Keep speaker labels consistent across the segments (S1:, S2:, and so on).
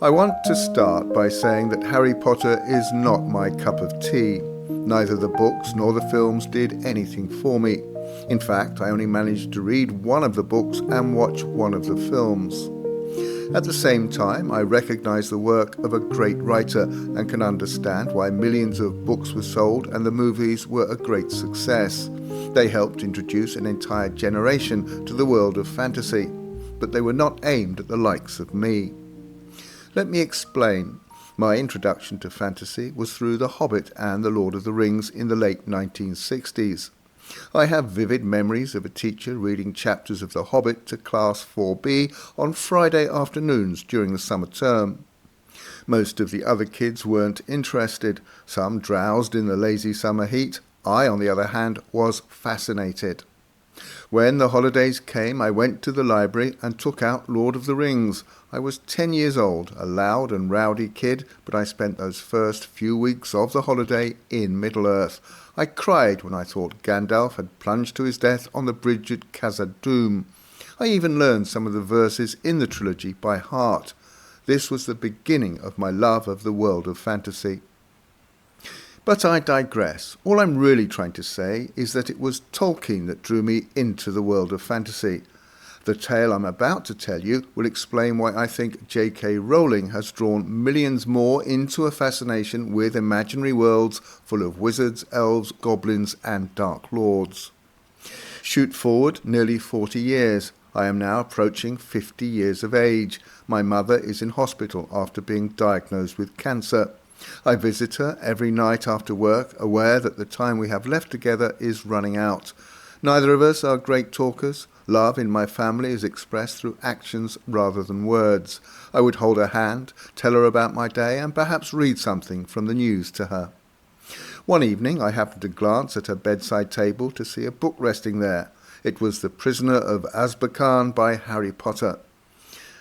S1: I want to start by saying that Harry Potter is not my cup of tea. Neither the books nor the films did anything for me. In fact, I only managed to read one of the books and watch one of the films. At the same time, I recognise the work of a great writer and can understand why millions of books were sold and the movies were a great success. They helped introduce an entire generation to the world of fantasy, but they were not aimed at the likes of me. Let me explain. My introduction to fantasy was through The Hobbit and The Lord of the Rings in the late 1960s. I have vivid memories of a teacher reading chapters of The Hobbit to Class 4B on Friday afternoons during the summer term. Most of the other kids weren't interested. Some drowsed in the lazy summer heat. I, on the other hand, was fascinated. When the holidays came, I went to the library and took out Lord of the Rings. I was 10 years old, a loud and rowdy kid, but I spent those first few weeks of the holiday in Middle-earth. I cried when I thought Gandalf had plunged to his death on the bridge at Khazad-dûm. I even learned some of the verses in the trilogy by heart. This was the beginning of my love of the world of fantasy. But I digress. All I'm really trying to say is that it was Tolkien that drew me into the world of fantasy. The tale I'm about to tell you will explain why I think J K Rowling has drawn millions more into a fascination with imaginary worlds full of wizards, elves, goblins and dark lords. Shoot forward nearly 40 years. I am now approaching 50 years of age. My mother is in hospital after being diagnosed with cancer. I visit her every night after work, aware that the time we have left together is running out. Neither of us are great talkers. Love in my family is expressed through actions rather than words. I would hold her hand, tell her about my day, and perhaps read something from the news to her. One evening I happened to glance at her bedside table to see a book resting there. It was The Prisoner of Azkaban by Harry Potter.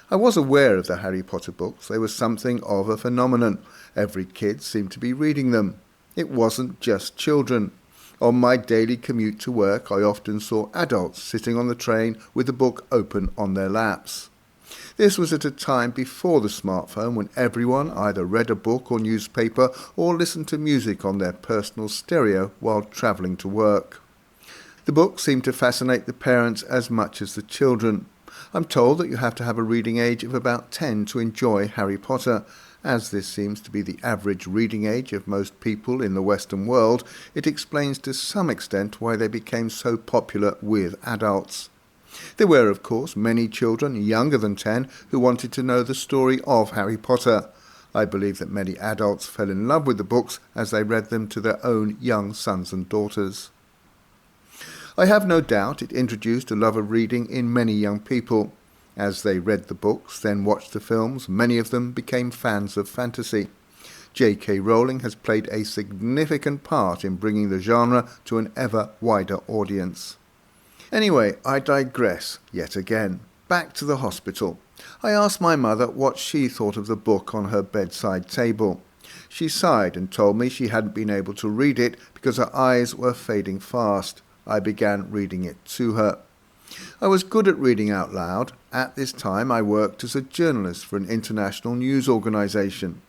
S1: I was aware of the Harry Potter books. They were something of a phenomenon. Every kid seemed to be reading them. It wasn't just children. On my daily commute to work, I often saw adults sitting on the train with the book open on their laps. This was at a time before the smartphone, when everyone either read a book or newspaper or listened to music on their personal stereo while travelling to work. The book seemed to fascinate the parents as much as the children. I'm told that you have to have a reading age of about 10 to enjoy Harry Potter. As this seems to be the average reading age of most people in the Western world, it explains to some extent why they became so popular with adults. There were, of course, many children younger than 10 who wanted to know the story of Harry Potter. I believe that many adults fell in love with the books as they read them to their own young sons and daughters. I have no doubt it introduced a love of reading in many young people. As they read the books, then watched the films, many of them became fans of fantasy. J K Rowling has played a significant part in bringing the genre to an ever wider audience. Anyway, I digress yet again. Back to the hospital. I asked my mother what she thought of the book on her bedside table. She sighed and told me she hadn't been able to read it because her eyes were fading fast. I began reading it to her. I was good at reading out loud. At this time I worked as a journalist for an international news organisation.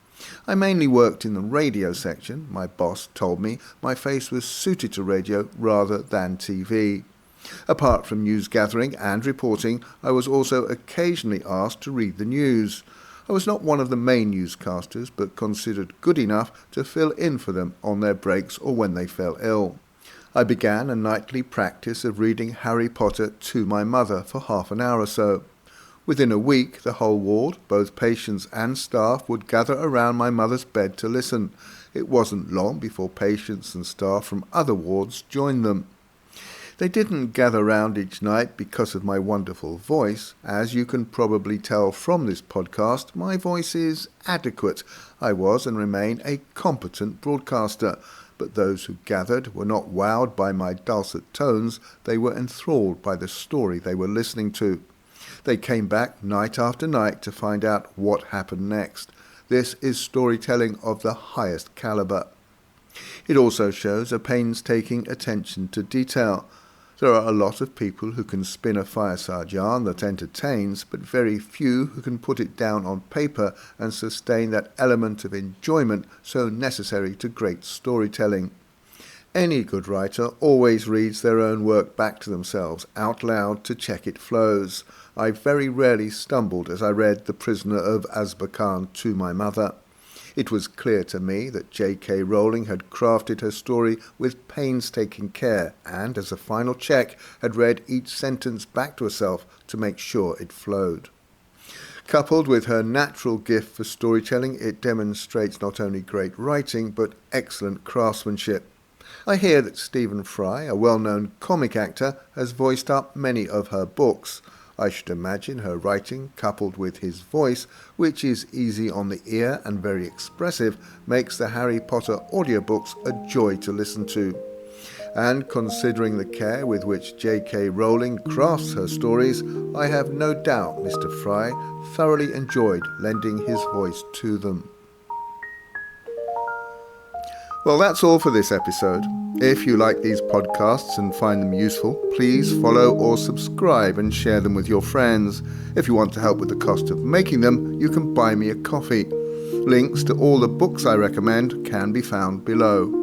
S1: I mainly worked in the radio section. My boss told me my face was suited to radio rather than TV. Apart from news gathering and reporting, I was also occasionally asked to read the news. I was not one of the main newscasters, but considered good enough to fill in for them on their breaks or when they fell ill. I began a nightly practice of reading Harry Potter to my mother for half an hour or so. Within a week, the whole ward, both patients and staff, would gather around my mother's bed to listen. It wasn't long before patients and staff from other wards joined them. They didn't gather round each night because of my wonderful voice. As you can probably tell from this podcast, my voice is adequate. I was and remain a competent broadcaster. But those who gathered were not wowed by my dulcet tones. They were enthralled by the story they were listening to. They came back night after night to find out what happened next. This is storytelling of the highest calibre. It also shows a painstaking attention to detail. There are a lot of people who can spin a fireside yarn that entertains, but very few who can put it down on paper and sustain that element of enjoyment so necessary to great storytelling. Any good writer always reads their own work back to themselves out loud to check it flows. I very rarely stumbled as I read The Prisoner of Azkaban to my mother. It was clear to me that J K Rowling had crafted her story with painstaking care and, as a final check, had read each sentence back to herself to make sure it flowed. Coupled with her natural gift for storytelling, it demonstrates not only great writing but excellent craftsmanship. I hear that Stephen Fry, a well-known comic actor, has voiced up many of her books. I should imagine her writing, coupled with his voice, which is easy on the ear and very expressive, makes the Harry Potter audiobooks a joy to listen to. And considering the care with which J K Rowling crafts her stories, I have no doubt Mr. Fry thoroughly enjoyed lending his voice to them. Well, that's all for this episode. If you like these podcasts and find them useful, please follow or subscribe and share them with your friends. If you want to help with the cost of making them, you can buy me a coffee. Links to all the books I recommend can be found below.